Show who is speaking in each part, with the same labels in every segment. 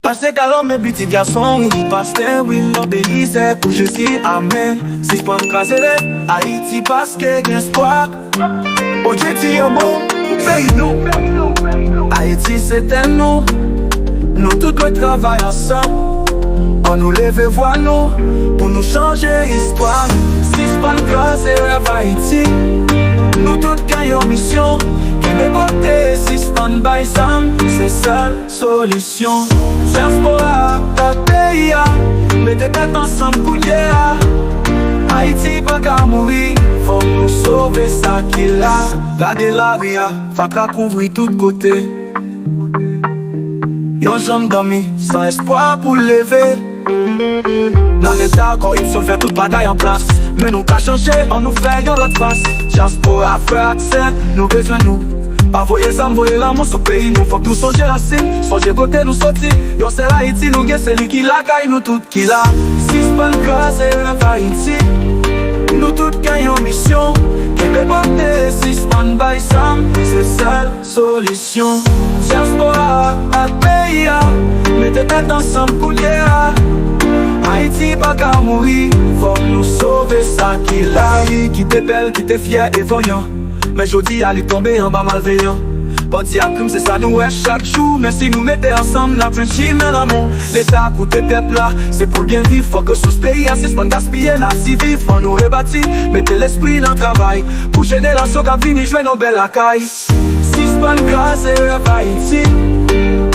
Speaker 1: Parce qu'à l'homme, mes petits garçons, pasteur, oui, l'obéissait pour Jésus, amen. Si je peux me casser, Haïti, parce qu'il y a espoir. Aujourd'hui, un bon pays, nous. Haïti, c'était nous. Nous tous doit travailler ensemble. On nous lève voix, nous, pour nous changer l'histoire. Si je peux me casser, rêve Haïti. Nous tous gagnons mission. Qui me porter, si je peux me bailler, c'est seule solution. Diaspora, ta pays, mettez tête ensemble pour hier. Haïti pas qu'à mourir, faut nous sauver ça qu'il a. Gardez la ria, faut qu'à couvrir tout côté. Yon jambe dormi, sans espoir pour lever. Dans l'état, quand ils se fait toute bataille en place. Mais nous qu'à changer, on nous fait yon l'autre face. Diaspora, frère, accès, nous besoin nous. Pas voyer ça, voyer l'amour sur pays, nous faut que nous songer la cime. Songer côté nous sortir, yon c'est l'Haïti, nous guet celui qui la gagne, nous tout qui la. Si c'est pas le cas, c'est rêve Haïti. Nous tous gagnons mission. Qui peut porter, si c'est pas une baille, c'est seule solution. Diaspora, à pays, mettez tête ensemble pour hier. Haïti pas qu'à mourir, faut nous sauver ça qu'il a. Qui t'est belle, qui t'est fier et voyant. Mais jodi à lui tomber en bas malveillant. Bandi à crime, c'est ça nous est chaque jour. Mais si nous mettons ensemble, la friendship et l'amour. L'État pour tes peuples là, c'est pour bien vivre. Faut que sous ce pays, c'est pas gaspiller la si vivre. Faut nous rebâtir, mettez l'esprit dans le travail. Pour génération qui vient jouer nos belles cailles. Si c'est pas le cas, c'est rêve Haïti.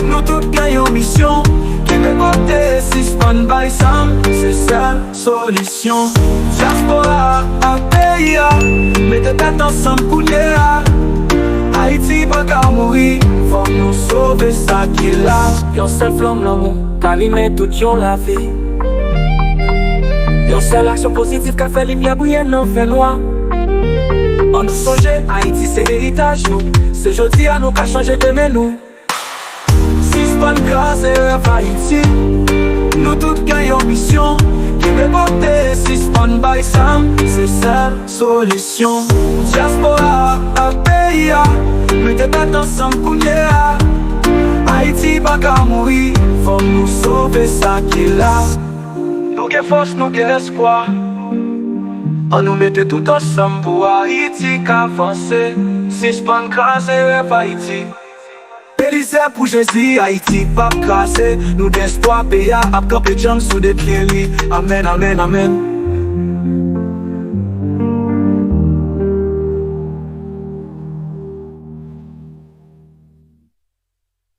Speaker 1: Nous tous gagnons mission. Qui peut porter, si c'est pas une baille, c'est seule solution. Diaspora, à pays, mettez tête ensemble pour hier. Haïti pas qu'à mourir, faut nous sauver ça qu'il a. Yon seul flamme l'amour, t'allume tout yon la vie. Yon seule action positive qu'a fait lumière briller non fait noir. On nous songe, Haïti c'est héritage nous. C'est jodi à nous qu'a changé demain nous. Si c'est pas le cas, c'est rêve Haïti. Nous tous gagnons mission. Qui peut porter, si c'est pas une baille, c'est seule solution. Diaspora, à pays, mettez tête ensemble pour hier. Haïti pas qu'à mourir, faut nous sauver ça qu'il a. Nous qui force, nous qui espoir. On nous mette tout ensemble pour Haïti qu'avancer. Si je pas une c'est rêve Haïti. Pélisser pour Jésus, Haïti pas cassé. Nous d'espoir, pays à camper jambes sous des pieds. Amen, amen, amen.